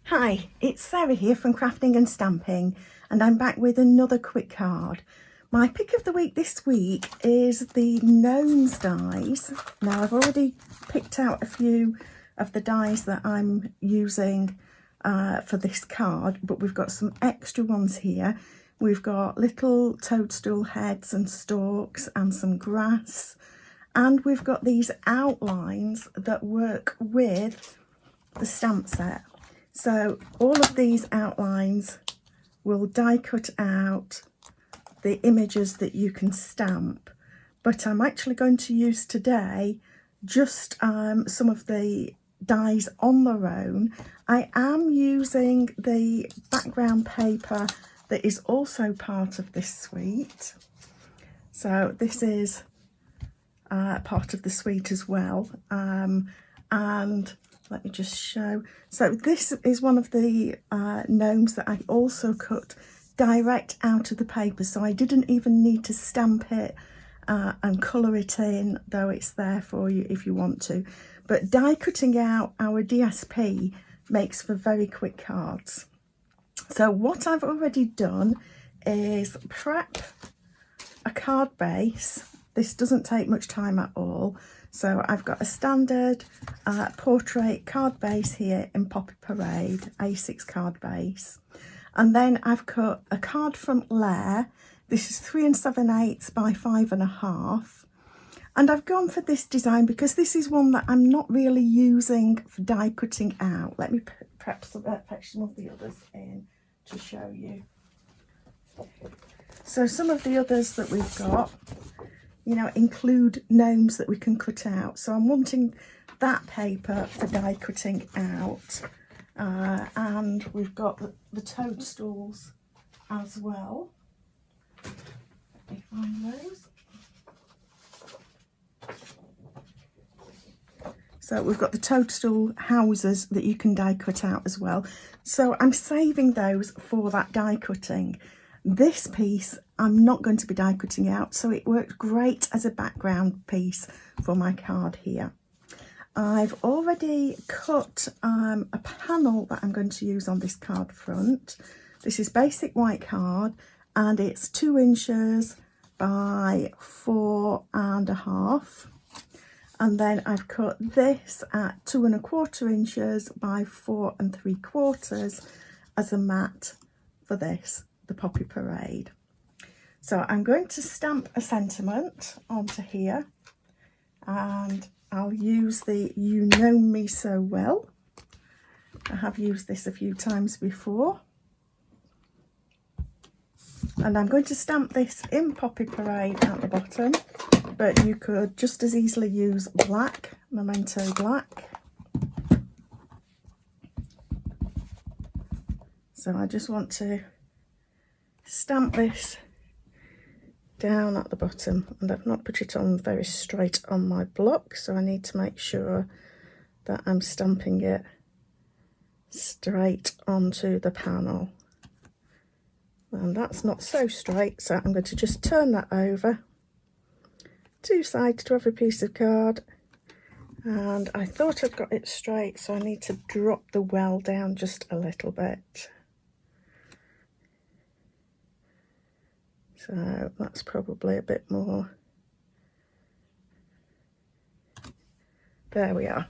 Hi, it's Sarah here from Crafting and Stamping, and I'm back with another quick card. My pick of the week this week is the Gnomes dies. Now I've already picked out a few of the dies that I'm using for this card, but we've got some extra ones here. We've got little toadstool heads and stalks and some grass, and we've got these outlines that work with the stamp set. So all of these outlines will die cut out the images that you can stamp, but I'm actually going to use today just some of the dies on their own. I am using the background paper that is also part of this suite. So this is part of the suite as well, and let me just show. So this is one of the gnomes that I also cut direct out of the paper, so I didn't even need to stamp it and colour it in, though it's there for you if you want to. But die cutting out our DSP makes for very quick cards. So what I've already done is prep a card base. This doesn't take much time at all. So I've got a standard portrait card base here in Poppy Parade, A6 card base. And then I've cut a card from Lair. This is 3 7/8 by 5.5. And I've gone for this design because this is one that I'm not really using for die cutting out. Let me fetch some of the others in to show you. So some of the others that we've got, you know, include gnomes that we can cut out. So I'm wanting that paper for die cutting out. And we've got the toadstools as well. Let me find those. So we've got the toadstool houses that you can die cut out as well. So I'm saving those for that die cutting. This piece I'm not going to be die cutting out, so it works great as a background piece for my card here. I've already cut a panel that I'm going to use on this card front. This is basic white card and it's 2 inches by 4.5. And then I've cut this at 2 1/4 inches by 4 3/4 as a mat for this, the Poppy Parade. So I'm going to stamp a sentiment onto here, and I'll use the You Know Me So Well. I have used this a few times before. And I'm going to stamp this in Poppy Parade at the bottom, but you could just as easily use black, Memento Black. So I just want to stamp this down at the bottom, and I've not put it on very straight on my block, so I need to make sure that I'm stamping it straight onto the panel. And that's not so straight, so I'm going to just turn that over. 2 sides to every piece of card, and I thought I'd got it straight, so I need to drop the well down just a little bit. So that's probably a bit more. There we are.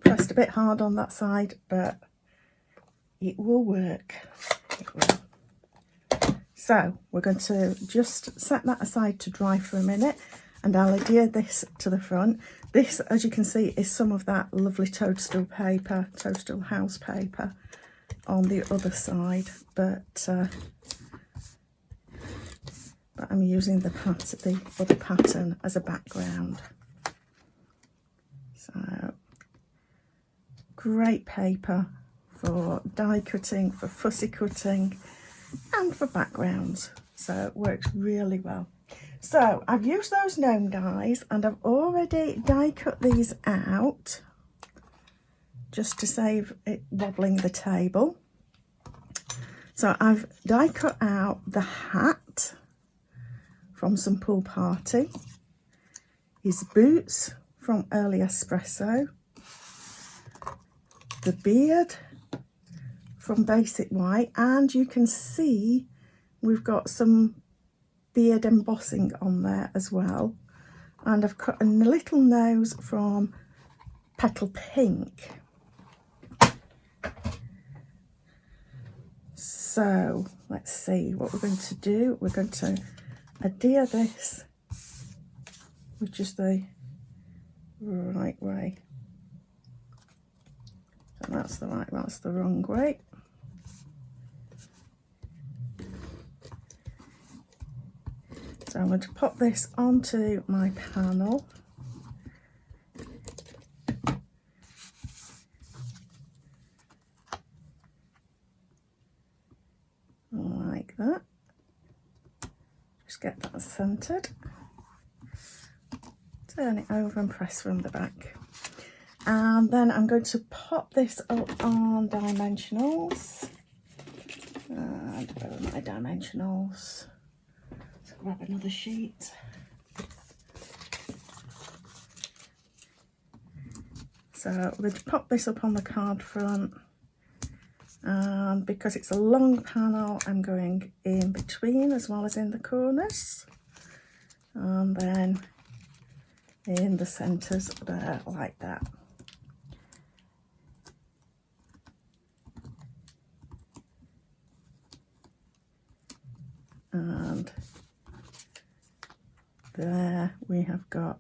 Pressed a bit hard on that side, but it will work. It will. So we're going to just set that aside to dry for a minute, and I'll adhere this to the front. This, as you can see, is some of that lovely toadstool paper, toadstool house paper on the other side, but I'm using the other pattern as a background. So great paper for die cutting, for fussy cutting, and for backgrounds. So it works really well. So I've used those gnome dies, and I've already die cut these out just to save it wobbling the table. So I've die cut out the hat from some pool party, his boots from Early Espresso, the beard from Basic White, and you can see we've got some beard embossing on there as well, and I've cut a little nose from Petal Pink. So let's see what we're going to do. We're going to adhere this with just the right way. So that's the right, that's the wrong way. So I'm going to pop this onto my panel. Like that. Just get that centered. Turn it over and press from the back. And then I'm going to pop this up on dimensionals. And where are my dimensionals? So grab another sheet. So we're going to pop this up on the card front. And because it's a long panel, I'm going in between as well as in the corners. And then in the centres there, like that. And there we have got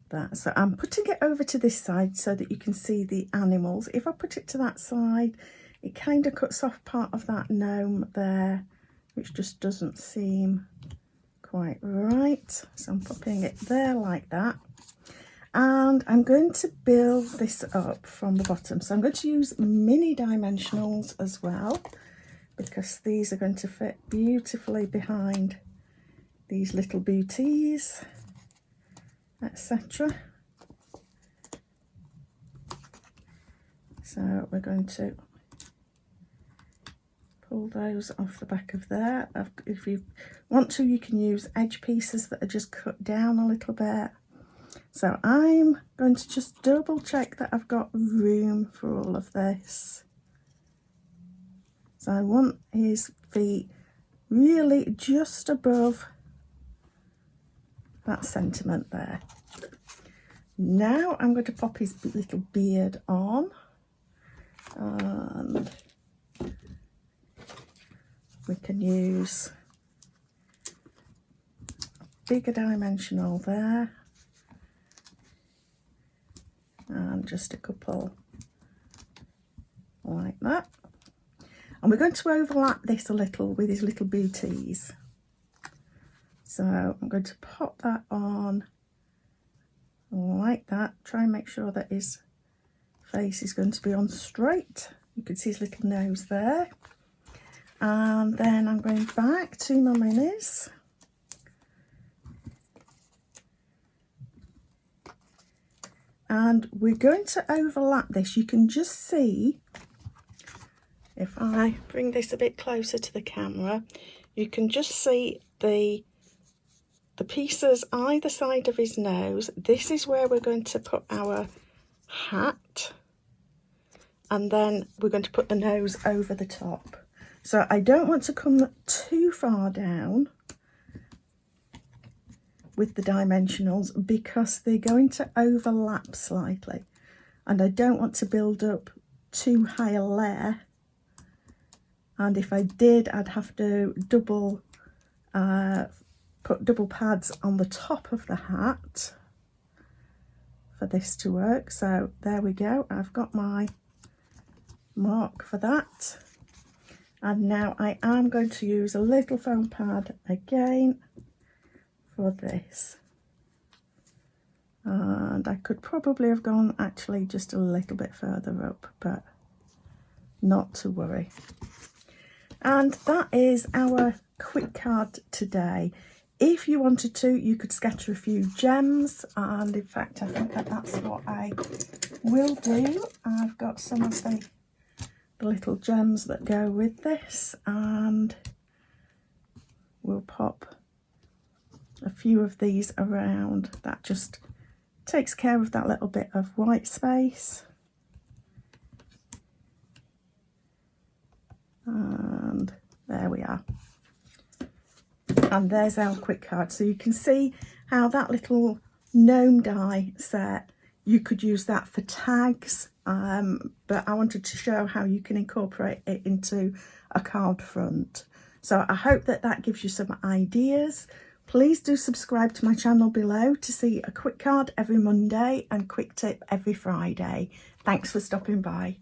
that. So I'm putting it over to this side so that you can see the animals. If I put it to that side, it kind of cuts off part of that gnome there, which just doesn't seem quite right. So I'm popping it there like that. And I'm going to build this up from the bottom. So I'm going to use mini dimensionals as well, because these are going to fit beautifully behind these little booties, etc. So we're going to pull those off the back of there. If you want to, you can use edge pieces that are just cut down a little bit. So I'm going to just double check that I've got room for all of this. So I want his feet really just above that sentiment there. Now I'm going to pop his little beard on, and we can use a bigger dimensional there, and just a couple like that. And we're going to overlap this a little with his little booties. So I'm going to pop that on like that. Try and make sure that his face is going to be on straight. You can see his little nose there. And then I'm going back to my minis. And we're going to overlap this. You can just see, if I bring this a bit closer to the camera, you can just see the pieces either side of his nose. This is where we're going to put our hat, and then we're going to put the nose over the top. So I don't want to come too far down with the dimensionals because they're going to overlap slightly, and I don't want to build up too high a layer. And if I did, I'd have to put double pads on the top of the hat for this to work. So there we go. I've got my mark for that. And now I am going to use a little foam pad again for this. And I could probably have gone actually just a little bit further up, but not to worry. And that is our quick card today. If you wanted to, you could scatter a few gems, and in fact I think that's what I will do. I've got some of the little gems that go with this, and we'll pop a few of these around. That just takes care of that little bit of white space. And there we are. And there's our quick card. So you can see how that little gnome die set, you could use that for tags, but I wanted to show how you can incorporate it into a card front. So I hope that that gives you some ideas. Please do subscribe to my channel below to see a quick card every Monday and quick tip every Friday. Thanks for stopping by.